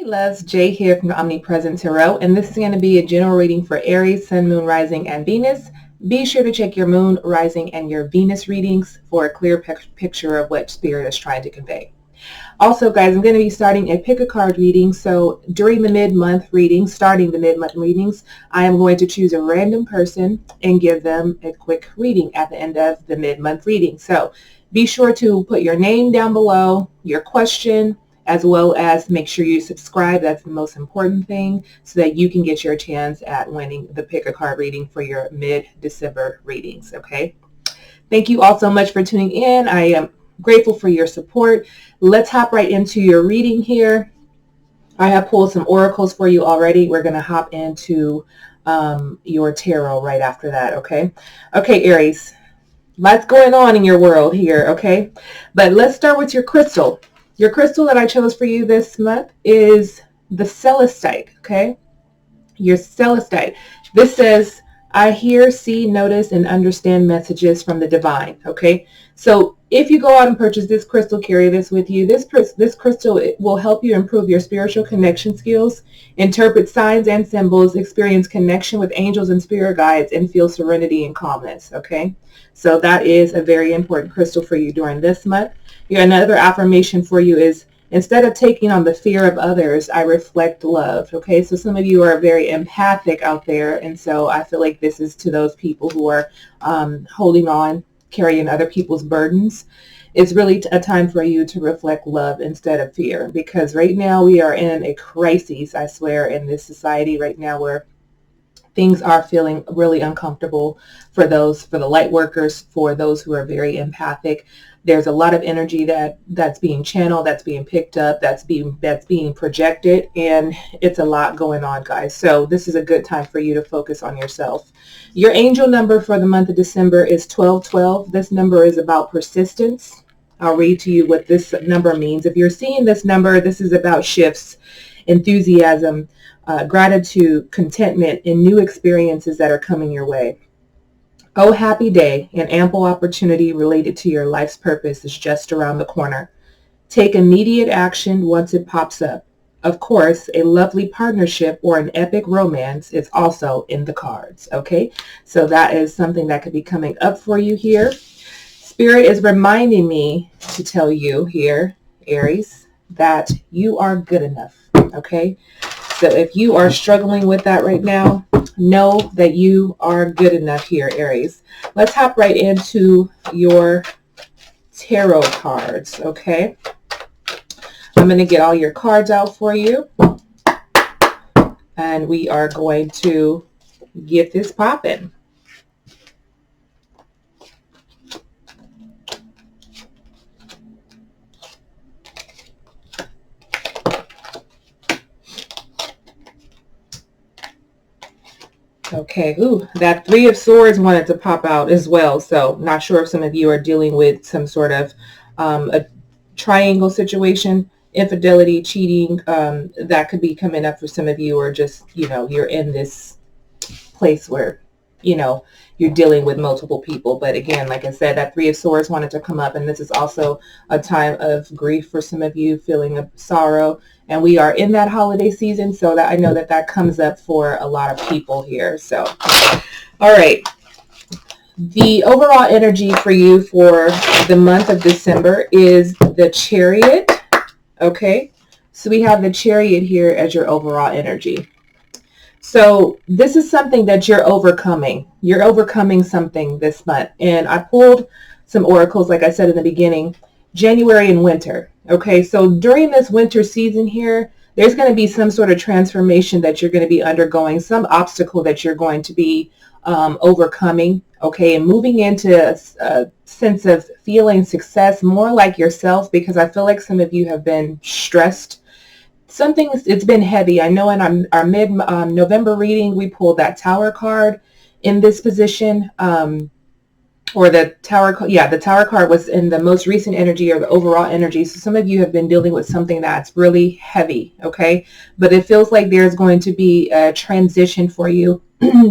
Hey loves, Jay here from OmniPresent Tarot, and this is going to be a general reading for Aries, Sun, Moon, Rising, and Venus. Be sure to check your Moon, Rising, and your Venus readings for a clear picture of what Spirit is trying to convey. Also, guys, I'm going to be starting a pick a card reading, so during the mid-month readings, starting the mid-month readings, I am going to choose a random person and give them a quick reading at the end of the mid-month reading. So be sure to put your name down below, your question, as well as make sure you subscribe. That's the most important thing, so that you can get your chance at winning the pick a card reading for your mid-December readings. Okay. Thank you all so much for tuning in. I am grateful for your support. Let's hop right into your reading here. I have pulled some oracles for you already. We're going to hop into your tarot right after that. Okay. Okay, Aries. Lots going on in your world here. Okay. But let's start with your crystal. Your crystal that I chose for you this month is the celestite, okay? Your celestite. This says, I hear, see, notice, and understand messages from the divine, okay? So if you go out and purchase this crystal, carry this with you. This crystal, it will help you improve your spiritual connection skills, interpret signs and symbols, experience connection with angels and spirit guides, and feel serenity and calmness, okay? So that is a very important crystal for you during this month. Another affirmation for you is, instead of taking on the fear of others, I reflect love. Okay, so some of you are very empathic out there, and so I feel like this is to those people who are holding on, carrying other people's burdens. It's really a time for you to reflect love instead of fear, because right now we are in a crisis, I swear, in this society right now, where things are feeling really uncomfortable for the light workers, for those who are very empathic. There's a lot of energy that's being channeled, that's being picked up, that's being projected, and it's a lot going on, guys. So this is a good time for you to focus on yourself. Your angel number for the month of December is 1212. This number is about persistence. I'll read to you what this number means. If you're seeing this number, this is about shifts, enthusiasm, gratitude, contentment, and new experiences that are coming your way. Oh, happy day, an ample opportunity related to your life's purpose is just around the corner. Take immediate action once it pops up. Of course, a lovely partnership or an epic romance is also in the cards, okay? So that is something that could be coming up for you here. Spirit is reminding me to tell you here, Aries, that you are good enough, okay? So if you are struggling with that right now, know that you are good enough here, Aries. Let's hop right into your tarot cards, okay? I'm going to get all your cards out for you, and we are going to get this popping. Okay, ooh, that Three of Swords wanted to pop out as well. So not sure if some of you are dealing with some sort of a triangle situation, infidelity, cheating, that could be coming up for some of you, or just, you're in this place where, you're dealing with multiple people. But again, like I said, that Three of Swords wanted to come up, and this is also a time of grief for some of you, feeling of sorrow. And we are in that holiday season, so that I know that comes up for a lot of people here. So, all right. The overall energy for you for the month of December is the Chariot. Okay. So we have the Chariot here as your overall energy. So this is something that you're overcoming. You're overcoming something this month. And I pulled some oracles, like I said in the beginning, January and winter. Okay, so during this winter season here, there's going to be some sort of transformation that you're going to be undergoing, some obstacle that you're going to be overcoming, okay, and moving into a sense of feeling success, more like yourself, because I feel like some of you have been stressed. It's been heavy. I know in our mid-November reading, we pulled that Tower card in this position. Or the Tower, the Tower card was in the most recent energy, or the overall energy. So some of you have been dealing with something that's really heavy, okay? But it feels like there's going to be a transition for you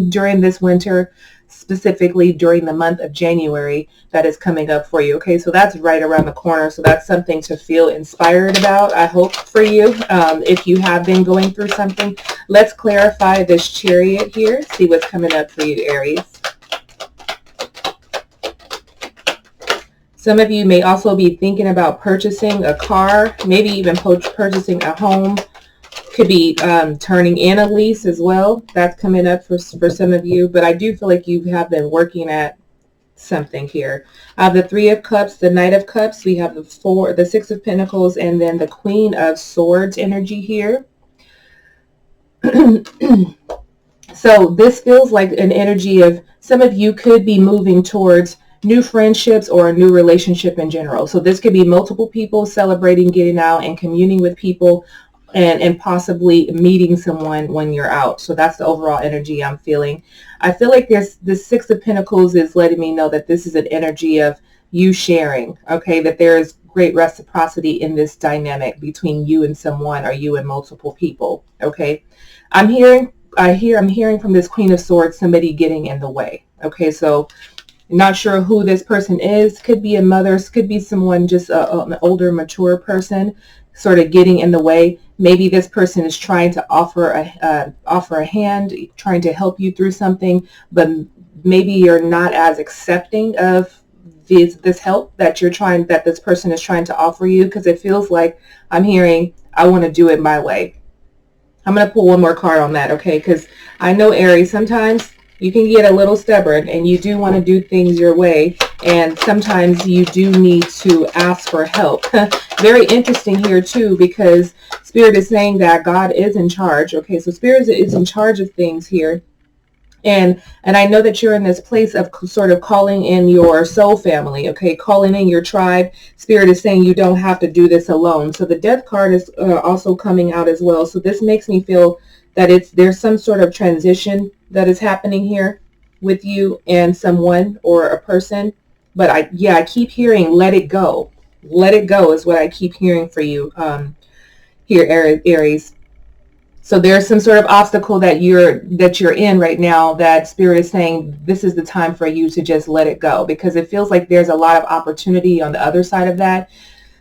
during this winter. specifically during the month of January that is coming up for you. Okay, so that's right around the corner. So that's something to feel inspired about, I hope, for you. If you have been going through something, let's clarify this Chariot here. See what's coming up for you, Aries. Some of you may also be thinking about purchasing a car, maybe even purchasing a home. Could be turning in a lease as well. That's coming up for some of you. But I do feel like you have been working at something here. The Three of Cups, the Knight of Cups. We have the Six of Pentacles, and then the Queen of Swords energy here. So this feels like an energy of some of you could be moving towards new friendships or a new relationship in general. So this could be multiple people celebrating, getting out and communing with people, and possibly meeting someone when you're out. So that's the overall energy I'm feeling. I feel like the Six of Pentacles is letting me know that this is an energy of you sharing, okay, that there is great reciprocity in this dynamic between you and someone, or you and multiple people, okay. I'm hearing from this Queen of Swords somebody getting in the way, okay. So not sure who this person is. Could be a mother, could be someone, just an older, mature person, sort of getting in the way. Maybe this person is trying to offer a hand, trying to help you through something, but maybe you're not as accepting of this help that this person is trying to offer you, because it feels like I'm hearing, I want to do it my way. I'm going to pull one more card on that, okay? Because I know, Aries, sometimes you can get a little stubborn and you do want to do things your way, and sometimes you do need to ask for help. Very interesting here too, because Spirit is saying that God is in charge. Okay, so Spirit is in charge of things here. And I know that you're in this place of sort of calling in your soul family, okay, calling in your tribe. Spirit is saying you don't have to do this alone. So the Death card is also coming out as well. So this makes me feel that there's some sort of transition that is happening here with you and someone or a person. But I keep hearing let it go. Let it go is what I keep hearing for you here, Aries. So there's some sort of obstacle that you're in right now that Spirit is saying this is the time for you to just let it go, because it feels like there's a lot of opportunity on the other side of that.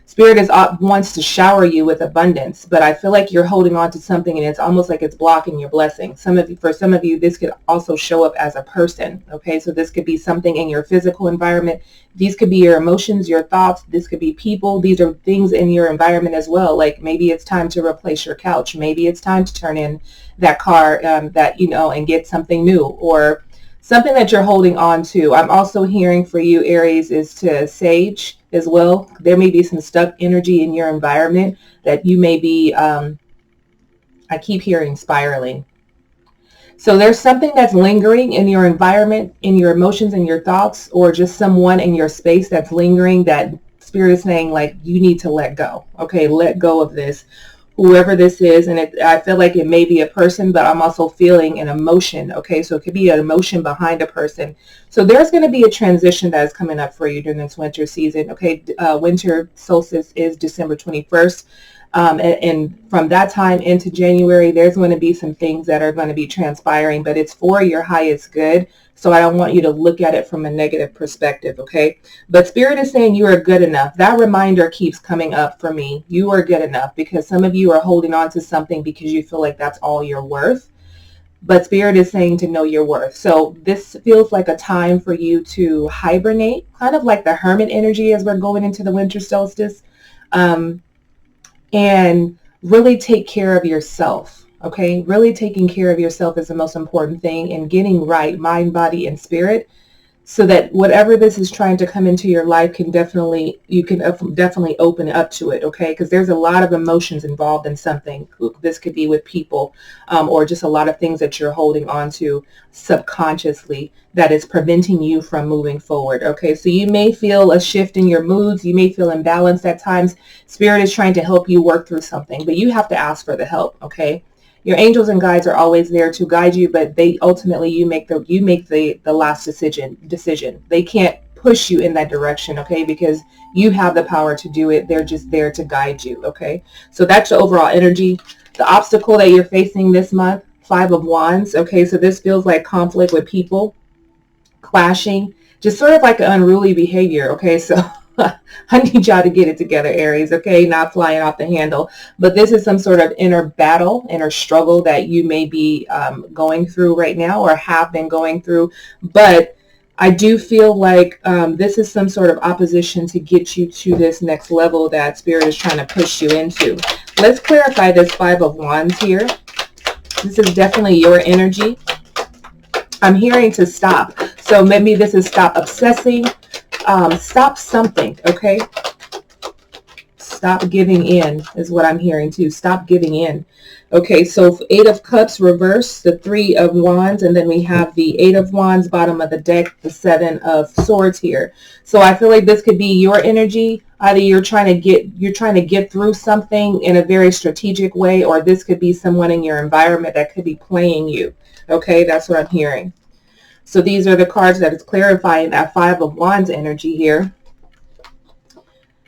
Spirit wants to shower you with abundance, but I feel like you're holding on to something and it's almost like it's blocking your blessing. For some of you, this could also show up as a person. Okay, so this could be something in your physical environment. These could be your emotions, your thoughts. This could be people. These are things in your environment as well. Like maybe it's time to replace your couch. Maybe it's time to turn in that car and get something new, or something that you're holding on to. I'm also hearing for you, Aries, is to sage as well. There may be some stuck energy in your environment that you may be, I keep hearing spiraling. So there's something that's lingering in your environment, in your emotions and your thoughts, or just someone in your space that's lingering that Spirit is saying like you need to let go. Okay, let go of this. Whoever this is, and I feel like it may be a person, but I'm also feeling an emotion. Okay, so it could be an emotion behind a person. So there's going to be a transition that is coming up for you during this winter season. Okay, winter solstice is December 21st. And from that time into January, there's going to be some things that are going to be transpiring, but it's for your highest good. So I don't want you to look at it from a negative perspective, okay? But Spirit is saying you are good enough. That reminder keeps coming up for me. You are good enough, because some of you are holding on to something because you feel like that's all you're worth. But Spirit is saying to know your worth. So this feels like a time for you to hibernate, kind of like the hermit energy as we're going into the winter solstice. And really take care of yourself, okay? Really taking care of yourself is the most important thing, and getting right, mind, body, and spirit, so that whatever this is trying to come into your life you can definitely open up to it, okay? Because there's a lot of emotions involved in something. This could be with people, or just a lot of things that you're holding on to subconsciously that is preventing you from moving forward, okay? So you may feel a shift in your moods. You may feel imbalanced at times. Spirit is trying to help you work through something, but you have to ask for the help, okay? Your angels and guides are always there to guide you, but they ultimately you make the last decision. They can't push you in that direction, okay? Because you have the power to do it. They're just there to guide you, okay? So that's the overall energy. The obstacle that you're facing this month, 5 of Wands, okay? So this feels like conflict with people. clashing, just sort of like an unruly behavior. Okay, so I need y'all to get it together, Aries. Okay, not flying off the handle, but this is some sort of inner battle, inner struggle that you may be going through right now, or have been going through. But I do feel like this is some sort of opposition to get you to this next level that Spirit is trying to push you into. Let's clarify this Five of Wands here. This is definitely your energy. I'm hearing to stop. So maybe this is stop obsessing. Stop something, okay? Stop giving in is what I'm hearing too. Stop giving in. Okay, so Eight of Cups reverse, the Three of Wands, and then we have the Eight of Wands, bottom of the deck, the Seven of Swords here. So I feel like this could be your energy. Either you're trying to get through something in a very strategic way, or this could be someone in your environment that could be playing you. Okay, that's what I'm hearing. So these are the cards that is clarifying that Five of Wands energy here.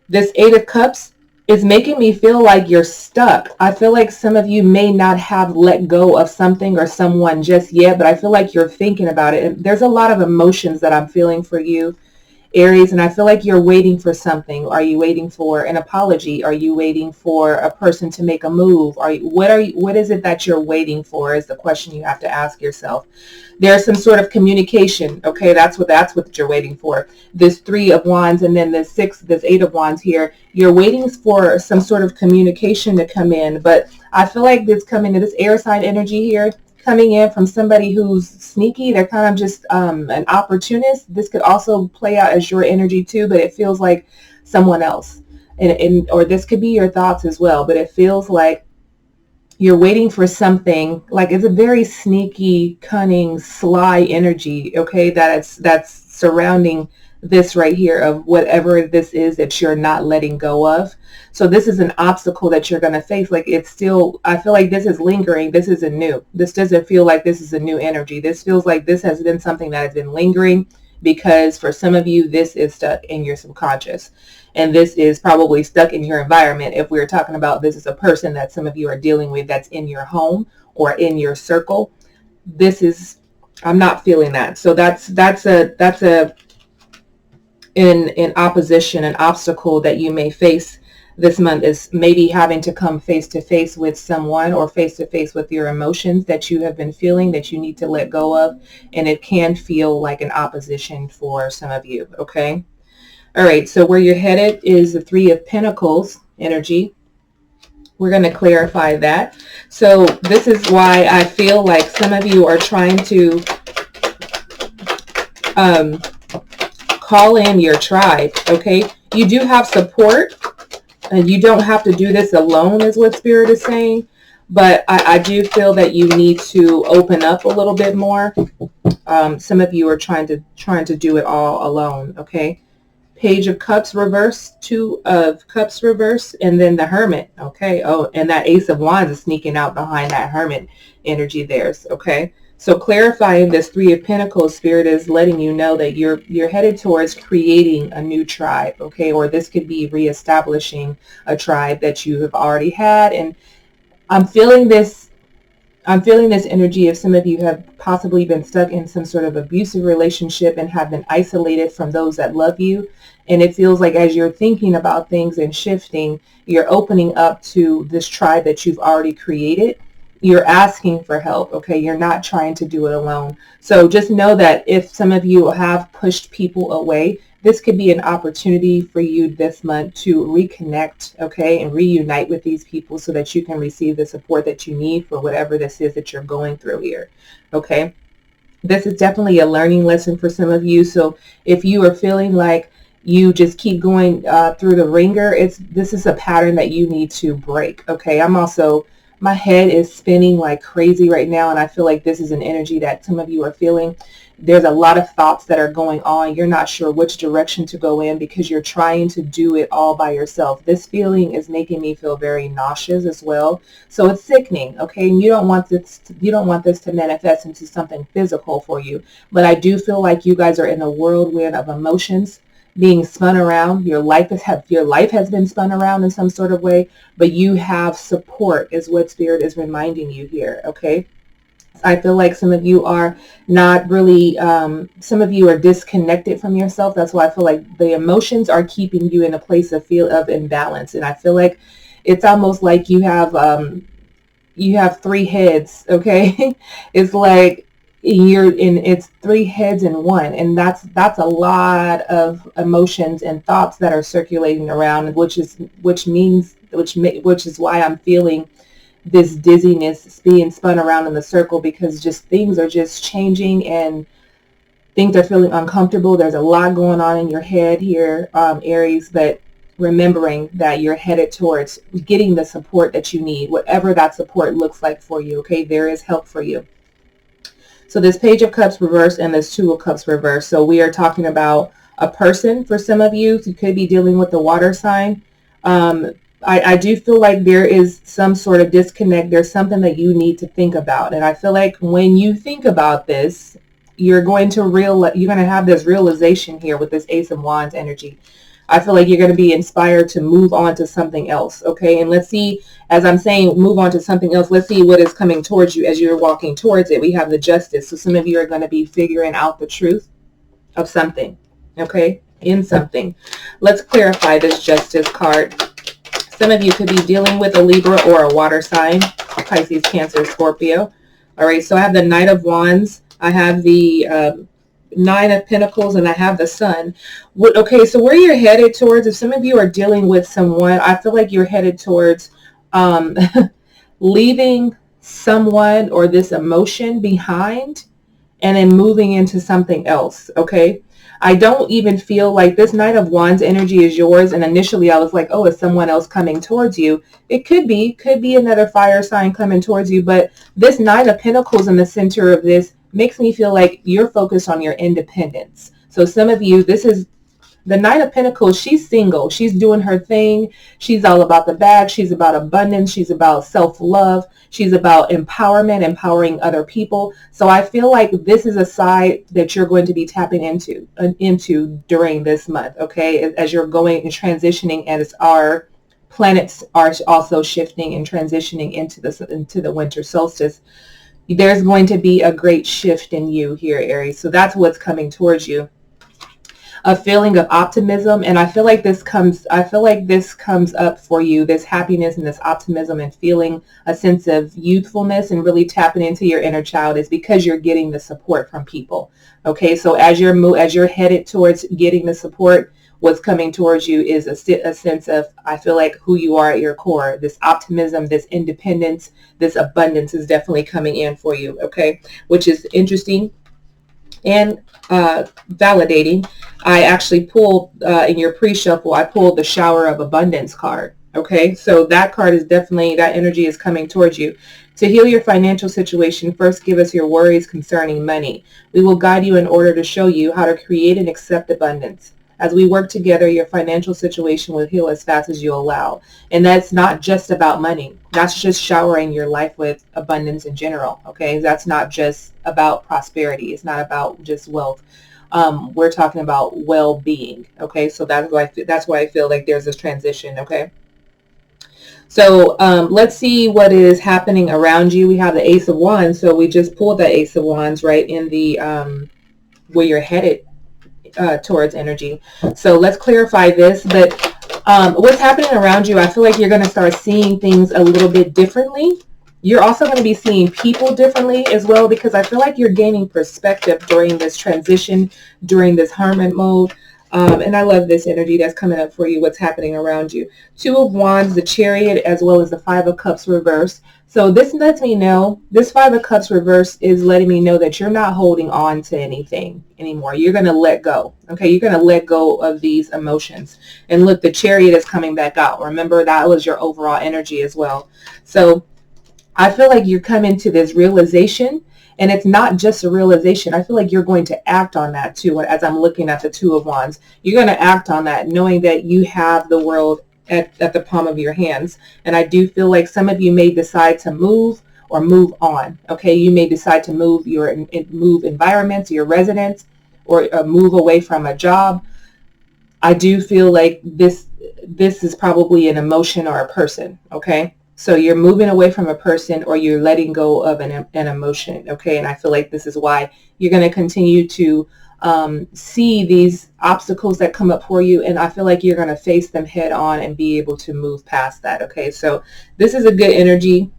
This Eight of Cups is making me feel like you're stuck. I feel like some of you may not have let go of something or someone just yet, but I feel like you're thinking about it. And there's a lot of emotions that I'm feeling for you, Aries, and I feel like you're waiting for something. Are you waiting for an apology? Are you waiting for a person to make a move? What is it that you're waiting for is the question you have to ask yourself. There's some sort of communication. Okay, that's what you're waiting for. This Three of Wands and then this Eight of Wands here. You're waiting for some sort of communication to come in, but I feel like this coming to this air sign energy here, coming in from somebody who's sneaky. They're kind of just an opportunist. This could also play out as your energy too, but it feels like someone else. Or this could be your thoughts as well, but it feels like you're waiting for something, like it's a very sneaky, cunning, sly energy, okay, that's surrounding this right here of whatever this is that you're not letting go of. So this is an obstacle that you're going to face. Like it's still, I feel like this is lingering. This isn't new. This doesn't feel like this is a new energy. This feels like this has been something that has been lingering, because for some of you, this is stuck in your subconscious. And this is probably stuck in your environment. If we're talking about this is a person that some of you are dealing with that's in your home or in your circle, this is, I'm not feeling that. So that's in opposition, an obstacle that you may face this month is maybe having to come face to face with someone, or face to face with your emotions that you have been feeling that you need to let go of. And it can feel like an opposition for some of you. Okay. All right. So where you're headed is the Three of Pentacles energy. We're going to clarify that. So this is why I feel like some of you are trying to call in your tribe. Okay. You do have support, and you don't have to do this alone is what Spirit is saying. But I do feel that you need to open up a little bit more. Some of you are trying to do it all alone. Okay. Page of Cups reverse, Two of Cups reverse, and then the Hermit. Okay. Oh, and that Ace of Wands is sneaking out behind that Hermit energy there. Okay. So clarifying this Three of Pentacles, Spirit is letting you know that you're headed towards creating a new tribe. Okay. Or this could be reestablishing a tribe that you have already had. And I'm feeling this energy of some of you have possibly been stuck in some sort of abusive relationship and have been isolated from those that love you. And it feels like as you're thinking about things and shifting, you're opening up to this tribe that you've already created. You're asking for help. Okay. You're not trying to do it alone. So just know that if some of you have pushed people away, this could be an opportunity for you this month to reconnect, okay, and reunite with these people so that you can receive the support that you need for whatever this is that you're going through here, okay? This is definitely a learning lesson for some of you. So if you are feeling like you just keep going through the ringer, this is a pattern that you need to break, okay? My head is spinning like crazy right now, and I feel like this is an energy that some of you are feeling. There's a lot of thoughts that are going on. You're not sure which direction to go in because you're trying to do it all by yourself. This feeling is making me feel very nauseous as well. So it's sickening, okay? And you don't want this to manifest into something physical for you. But I do feel like you guys are in a whirlwind of emotions being spun around. Your life has been spun around in some sort of way, but you have support is what Spirit is reminding you here, okay? I feel like some of you are not really, some of you are disconnected from yourself. That's why I feel like the emotions are keeping you in a place of imbalance. And I feel like it's almost like you have three heads, okay? It's like it's three heads in one, and that's a lot of emotions and thoughts that are circulating around, which is why I'm feeling this dizziness being spun around in the circle, because just things are just changing and things are feeling uncomfortable. There's a lot going on in your head here, Aries, but remembering that you're headed towards getting the support that you need, whatever that support looks like for you, okay? There is help for you. So this Page of Cups reversed and this Two of Cups reversed. So we are talking about a person for some of you. You could be dealing with the water sign. I do feel like there is some sort of disconnect. There's something that you need to think about. And I feel like when you think about this, you're going to have this realization here with this Ace of Wands energy. I feel like you're going to be inspired to move on to something else. Okay. And let's see, as I'm saying, move on to something else. Let's see what is coming towards you as you're walking towards it. We have the Justice. So some of you are going to be figuring out the truth of something. Okay. In something. Let's clarify this Justice card. Some of you could be dealing with a Libra or a water sign, Pisces, Cancer, Scorpio. All right, so I have the Knight of Wands. I have the Nine of Pentacles, and I have the Sun. Okay, so where you're headed towards, if some of you are dealing with someone, I feel like you're headed towards leaving someone or this emotion behind and then moving into something else, okay? I don't even feel like this Knight of Wands energy is yours. And initially I was like, oh, is someone else coming towards you? It could be another fire sign coming towards you. But this Nine of Pentacles in the center of this makes me feel like you're focused on your independence. So some of you, this is the Knight of Pentacles. She's single. She's doing her thing. She's all about the bag. She's about abundance. She's about self-love. She's about empowerment, empowering other people. So I feel like this is a side that you're going to be tapping into during this month, okay? As you're going and transitioning, as our planets are also shifting and transitioning into the winter solstice, there's going to be a great shift in you here, Aries. So that's what's coming towards you. A feeling of optimism, and I feel like this comes up for you, this happiness and this optimism and feeling a sense of youthfulness and really tapping into your inner child is because you're getting the support from people. Okay, so as you're headed towards getting the support, what's coming towards you is a sense of, I feel like, who you are at your core. This optimism, this independence, this abundance is definitely coming in for you, okay, which is interesting and validating. I actually pulled in your pre-shuffle, I pulled the Shower of Abundance card. Okay, so that card is definitely, that energy is coming towards you. To heal your financial situation, first give us your worries concerning money. We will guide you in order to show you how to create and accept abundance. As we work together, your financial situation will heal as fast as you allow. And that's not just about money. That's just showering your life with abundance in general. Okay, that's not just about prosperity. It's not about just wealth. We're talking about well-being. Okay, so that's why I feel like there's this transition. Okay, so let's see what is happening around you. We have the Ace of Wands, so we just pulled the Ace of Wands right in the where you're headed towards energy. So let's clarify this. But what's happening around you, I feel like you're going to start seeing things a little bit differently. You're also going to be seeing people differently as well, because I feel like you're gaining perspective during this transition, during this hermit mode. And I love this energy that's coming up for you, what's happening around you. Two of Wands, the Chariot, as well as the Five of Cups reversed. So this lets me know, this Five of Cups reverse is letting me know that you're not holding on to anything anymore. You're going to let go. Okay, you're going to let go of these emotions. And look, the Chariot is coming back out. Remember, that was your overall energy as well. So I feel like you're coming to this realization, and it's not just a realization. I feel like you're going to act on that too. As I'm looking at the Two of Wands, you're going to act on that, knowing that you have the world at the palm of your hands. And I do feel like some of you may decide to move or move on. Okay, you may decide to move move environments, your residence, or move away from a job. I do feel like this is probably an emotion or a person. Okay. So you're moving away from a person, or you're letting go of an emotion, okay? And I feel like this is why you're going to continue to see these obstacles that come up for you, and I feel like you're going to face them head on and be able to move past that, okay? So this is a good energy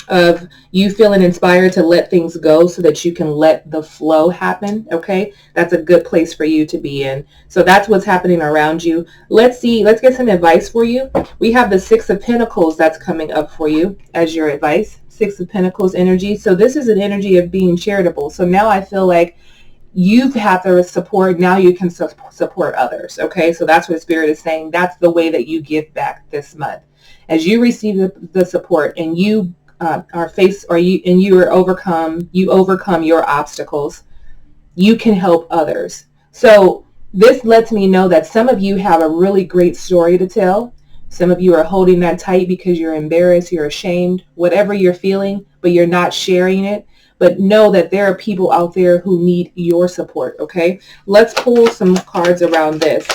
of you feeling inspired to let things go so that you can let the flow happen, okay? That's a good place for you to be in. So that's what's happening around you. Let's get some advice for you. We have the Six of Pentacles that's coming up for you as your advice. Six of Pentacles energy. So this is an energy of being charitable. So now I feel like you've had the support, now you can support others, okay? So that's what Spirit is saying. That's the way that you give back this month. As you receive the support, and you overcome your obstacles, you can help others. So this lets me know that some of you have a really great story to tell. Some of you are holding that tight because you're embarrassed, you're ashamed, whatever you're feeling, but you're not sharing it. But know that there are people out there who need your support, okay? Let's pull some cards around this.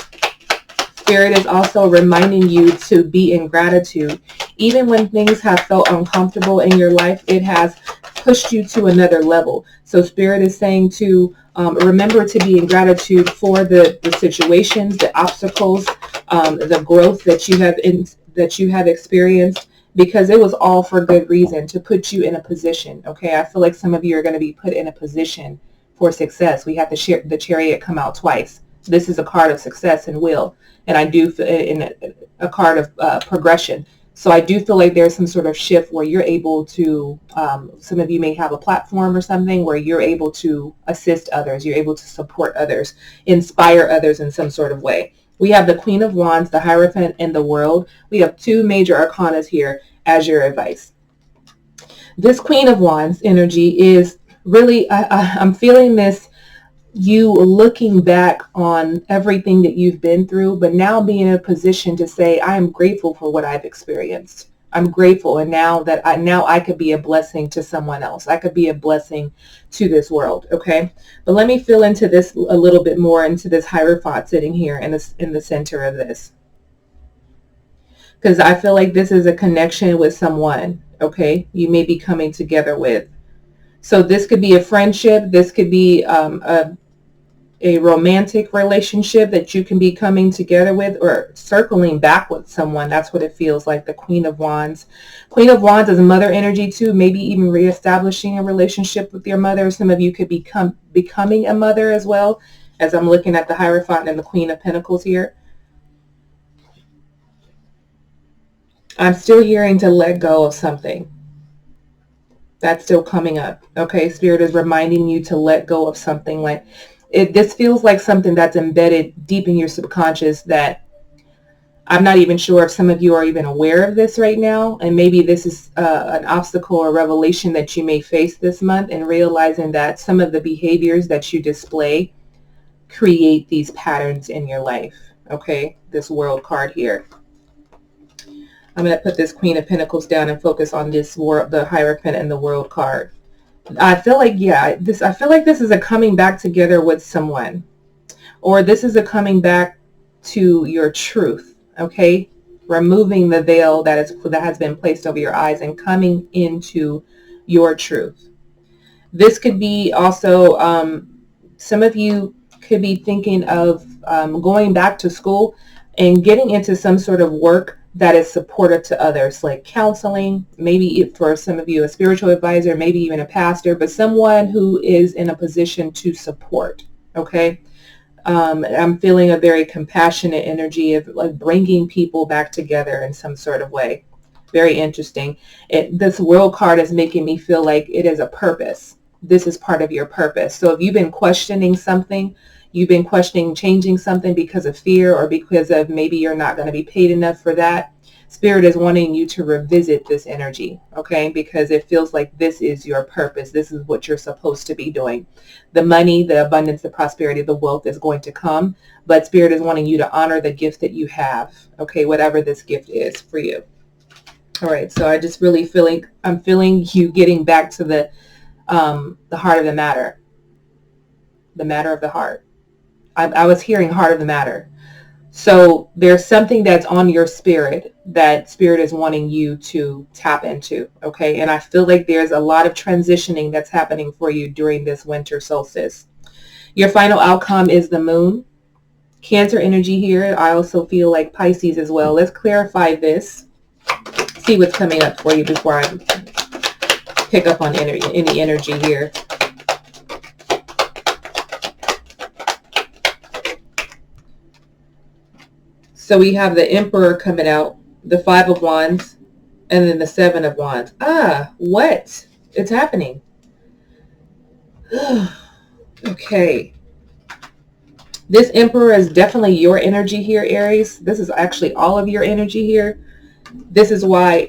Spirit is also reminding you to be in gratitude. Even when things have felt uncomfortable in your life, it has pushed you to another level. So Spirit is saying to remember to be in gratitude for the situations, the obstacles, the growth that you have experienced, because it was all for good reason, to put you in a position. Okay, I feel like some of you are going to be put in a position for success. We have the Chariot come out twice. This is a card of success and will, and I do in a card of progression. So I do feel like there's some sort of shift where you're able to, some of you may have a platform or something where you're able to assist others, you're able to support others, inspire others in some sort of way. We have the Queen of Wands, the Hierophant, and the World. We have two major arcanas here as your advice. This Queen of Wands energy is really, I'm feeling this, you looking back on everything that you've been through, but now being in a position to say, I am grateful for what I've experienced. I'm grateful, and now I could be a blessing to someone else. I could be a blessing to this world, okay? But let me fill into this a little bit more, into this Hierophant sitting here in the center of this, because I feel like this is a connection with someone, okay? You may be coming together with. So this could be a friendship. This could be a romantic relationship that you can be coming together with, or circling back with someone. That's what it feels like, the Queen of Wands. Queen of Wands is mother energy too, maybe even reestablishing a relationship with your mother. Some of you could becoming a mother as well, as I'm looking at the Hierophant and the Queen of Pentacles here. I'm still hearing to let go of something. That's still coming up. Okay, Spirit is reminding you to let go of something. Like this feels like something that's embedded deep in your subconscious that I'm not even sure if some of you are even aware of this right now. And maybe this is an obstacle or revelation that you may face this month, and realizing that some of the behaviors that you display create these patterns in your life. Okay, this World card here. I'm going to put this Queen of Pentacles down and focus on this the Hierophant and the World card. I feel like, I feel like this is a coming back together with someone, or this is a coming back to your truth, okay? Removing the veil that has been placed over your eyes and coming into your truth. This could be also, some of you could be thinking of going back to school and getting into some sort of work that is supportive to others, like counseling, maybe for some of you a spiritual advisor, maybe even a pastor, but someone who is in a position to support, okay? I'm feeling a very compassionate energy of like bringing people back together in some sort of way. Very interesting. This World card is making me feel like it is a purpose. This is part of your purpose. So if you've been questioning something, you've been questioning changing something because of fear, or because of maybe you're not going to be paid enough for that, Spirit is wanting you to revisit this energy, okay? Because it feels like this is your purpose. This is what you're supposed to be doing. The money, the abundance, the prosperity, the wealth is going to come, but Spirit is wanting you to honor the gift that you have, okay? Whatever this gift is for you. All right, so I just really I'm feeling you getting back to the heart of the matter of the heart. I was hearing heart of the matter. So there's something that's on your spirit that spirit is wanting you to tap into, okay? And I feel like there's a lot of transitioning that's happening for you during this winter solstice. Your final outcome is the moon. Cancer energy here. I also feel like Pisces as well. Let's clarify this. See what's coming up for you before I pick up on any energy here. So we have the Emperor coming out, the Five of Wands, and then the Seven of Wands. What? It's happening. Okay. This Emperor is definitely your energy here, Aries. This is actually all of your energy here. This is why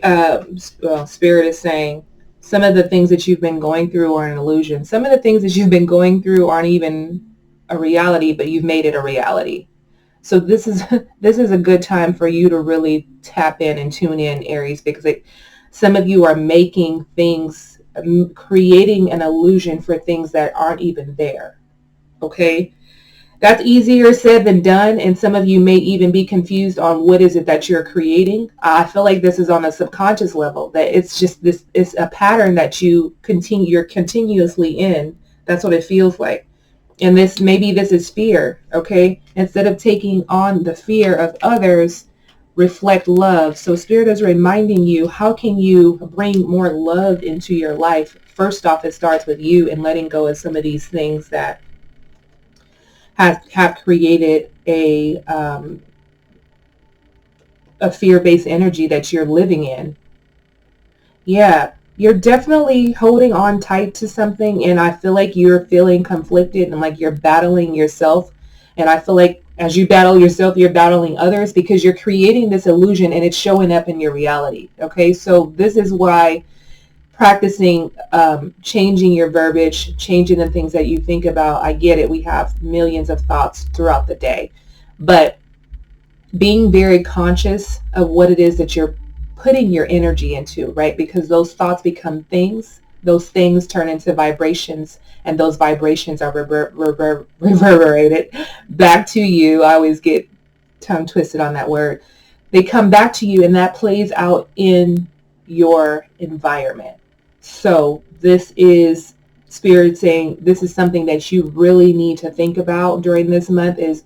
Spirit is saying some of the things that you've been going through are an illusion. Some of the things that you've been going through aren't even a reality, but you've made it a reality. So this is a good time for you to really tap in and tune in, Aries, because some of you are making things, creating an illusion for things that aren't even there. Okay? That's easier said than done, and some of you may even be confused on what is it that you're creating. I feel like this is on a subconscious level, that it's just this, it's a pattern that you're continuously in. That's what it feels like. And maybe this is fear, okay? Instead of taking on the fear of others, reflect love. So Spirit is reminding you, how can you bring more love into your life? First off, it starts with you and letting go of some of these things that have created a fear-based energy that you're living in. Yeah, you're definitely holding on tight to something, and I feel like you're feeling conflicted and like you're battling yourself. And I feel like as you battle yourself, you're battling others because you're creating this illusion and it's showing up in your reality. Okay, so this is why practicing changing your verbiage, changing the things that you think about. I get it. We have millions of thoughts throughout the day, but being very conscious of what it is that you're putting your energy into, right? Because those thoughts become things. Those things turn into vibrations, and those vibrations are reverberated back to you. I always get tongue twisted on that word. They come back to you, and that plays out in your environment. So this is Spirit saying this is something that you really need to think about during this month, is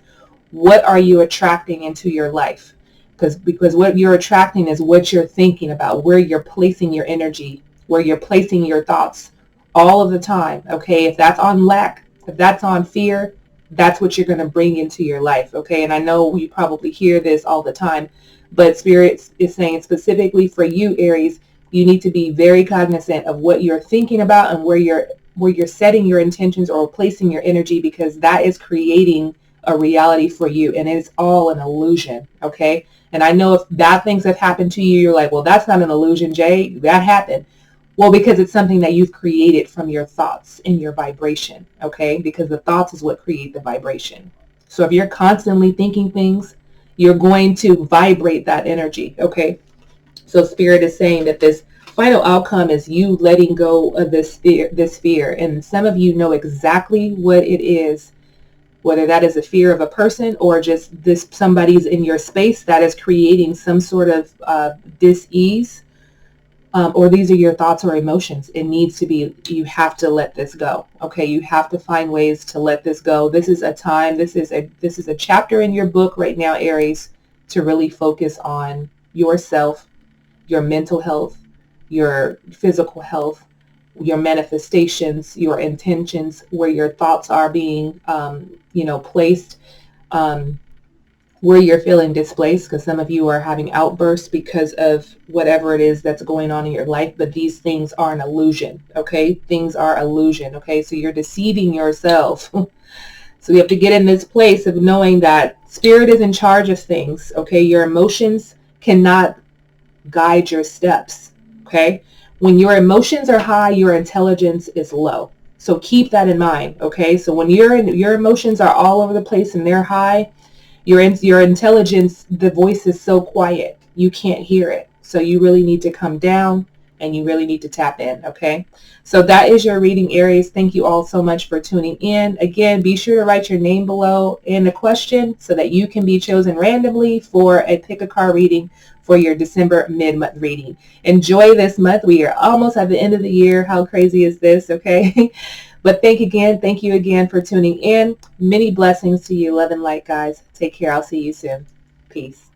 what are you attracting into your life? Because what you're attracting is what you're thinking about, where you're placing your energy, where you're placing your thoughts all of the time. Okay, if that's on lack, if that's on fear, that's what you're going to bring into your life. Okay, and I know you probably hear this all the time, but Spirit is saying specifically for you, Aries, you need to be very cognizant of what you're thinking about and where you're setting your intentions or placing your energy, because that is creating a reality for you, and it's all an illusion. Okay, and I know if bad things have happened to you, you're like, well, that's not an illusion, Jay, that happened. Well, because it's something that you've created from your thoughts and your vibration. Okay, because the thoughts is what create the vibration. So if you're constantly thinking things, you're going to vibrate that energy. Okay, so Spirit is saying that this final outcome is you letting go of this fear, and some of you know exactly what it is, whether that is a fear of a person or just somebody's in your space that is creating some sort of dis-ease, or these are your thoughts or emotions. It needs to be, you have to let this go. Okay, you have to find ways to let this go. This is a time, this is a chapter in your book right now, Aries, to really focus on yourself, your mental health, your physical health, your manifestations, your intentions, where your thoughts are being, placed, where you're feeling displaced, because some of you are having outbursts because of whatever it is that's going on in your life. But these things are an illusion. Okay, things are illusion. Okay, so you're deceiving yourself. So you have to get in this place of knowing that Spirit is in charge of things. Okay, your emotions cannot guide your steps. Okay, when your emotions are high, your intelligence is low. So keep that in mind. Okay, so when your emotions are all over the place and they're high, your intelligence, the voice is so quiet you can't hear it. So you really need to come down and you really need to tap in, okay? So that is your reading, Aries. Thank you all so much for tuning in. Again, be sure to write your name below in the question so that you can be chosen randomly for a pick a card reading for your December mid-month reading. Enjoy this month. We are almost at the end of the year. How crazy is this, okay? But thank you again for tuning in. Many blessings to you. Love and light, guys. Take care. I'll see you soon. Peace.